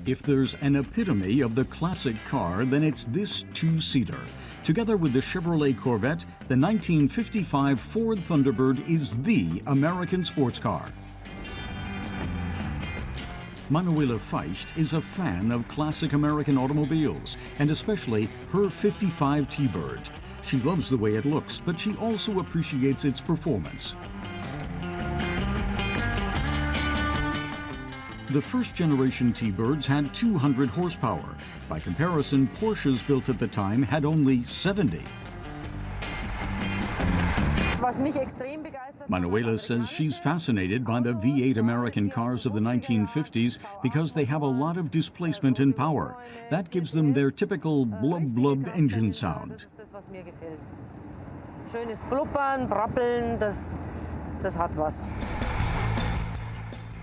If there's an epitome of the classic car, then it's this two-seater. Together with the Chevrolet Corvette, the 1955 Ford Thunderbird is the American sports car. Manuela Feicht is a fan of classic American automobiles, and especially her 55 T-Bird. She loves the way it looks, but she also appreciates its performance. The first-generation T-Birds had 200 horsepower. By comparison, Porsches built at the time had only 70. Manuela says she's fascinated by the V8 American cars of the 1950s because they have a lot of displacement and power. That gives them their typical blub-blub engine sound. Schönes Blubbern, Brabbeln, das hat was.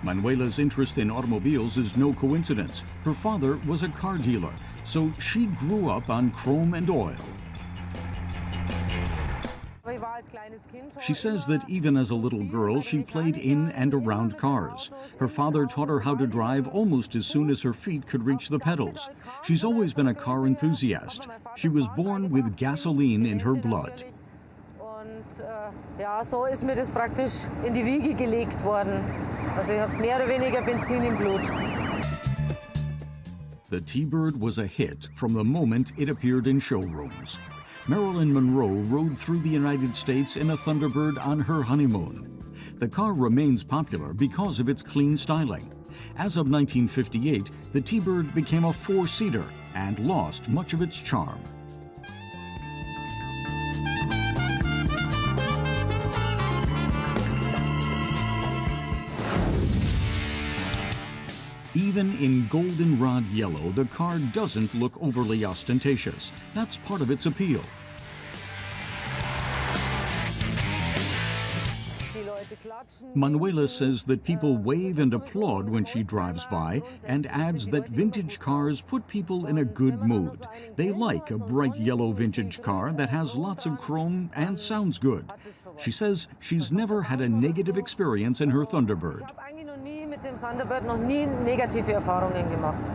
Manuela's interest in automobiles is no coincidence. Her father was a car dealer, so she grew up on chrome and oil. She says that even as a little girl, she played in and around cars. Her father taught her how to drive almost as soon as her feet could reach the pedals. She's always been a car enthusiast. She was born with gasoline in her blood. Ja, so ist mir das praktisch in die Wiege gelegt worden. Also ich habe mehr oder weniger Benzin im Blut. The T-Bird was a hit from the moment it appeared in showrooms. Marilyn Monroe rode through the United States in a Thunderbird on her honeymoon. The car remains popular because of its clean styling. As of 1958, the T-Bird became a four-seater and lost much of its charm. Even in goldenrod yellow, the car doesn't look overly ostentatious. That's part of its appeal. Manuela says that people wave and applaud when she drives by, and adds that vintage cars put people in a good mood. They like a bright yellow vintage car that has lots of chrome and sounds good. She says she's never had a negative experience in her Thunderbird. Mit dem Thunderbird noch nie negative Erfahrungen gemacht.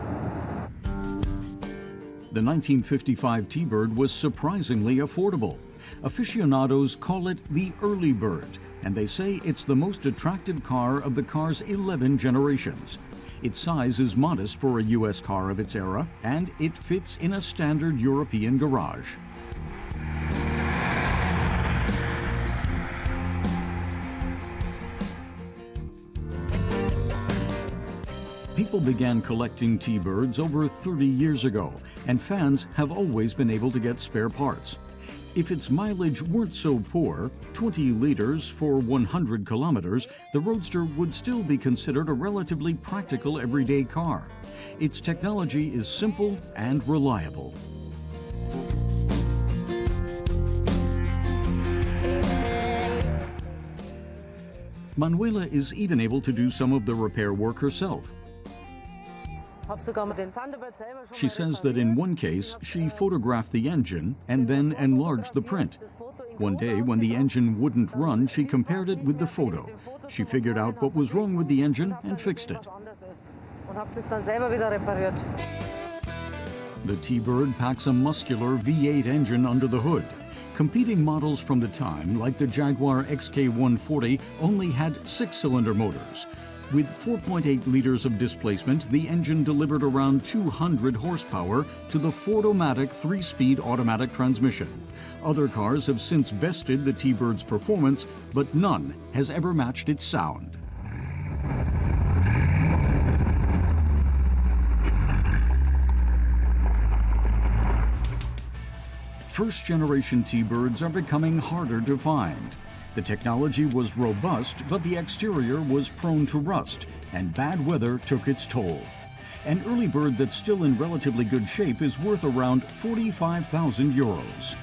The 1955 T-Bird was surprisingly affordable. Aficionados call it the early bird, and they say it's the most attractive car of the car's 11 generations. Its size is modest for a U.S. car of its era, and it fits in a standard European garage. People began collecting T-Birds over 30 years ago, and fans have always been able to get spare parts. If its mileage weren't so poor, 20 liters for 100 kilometers, the Roadster would still be considered a relatively practical everyday car. Its technology is simple and reliable. Manuela is even able to do some of the repair work herself. She says that in one case, she photographed the engine and then enlarged the print. One day, when the engine wouldn't run, she compared it with the photo. She figured out what was wrong with the engine and fixed it. The T-Bird packs a muscular V8 engine under the hood. Competing models from the time, like the Jaguar XK140, only had 6-cylinder motors. With 4.8 liters of displacement, the engine delivered around 200 horsepower to the Ford-O-Matic 3-speed automatic transmission. Other cars have since bested the T-Bird's performance, but none has ever matched its sound. First-generation T-Birds are becoming harder to find. The technology was robust, but the exterior was prone to rust, and bad weather took its toll. An early bird that's still in relatively good shape is worth around €45,000.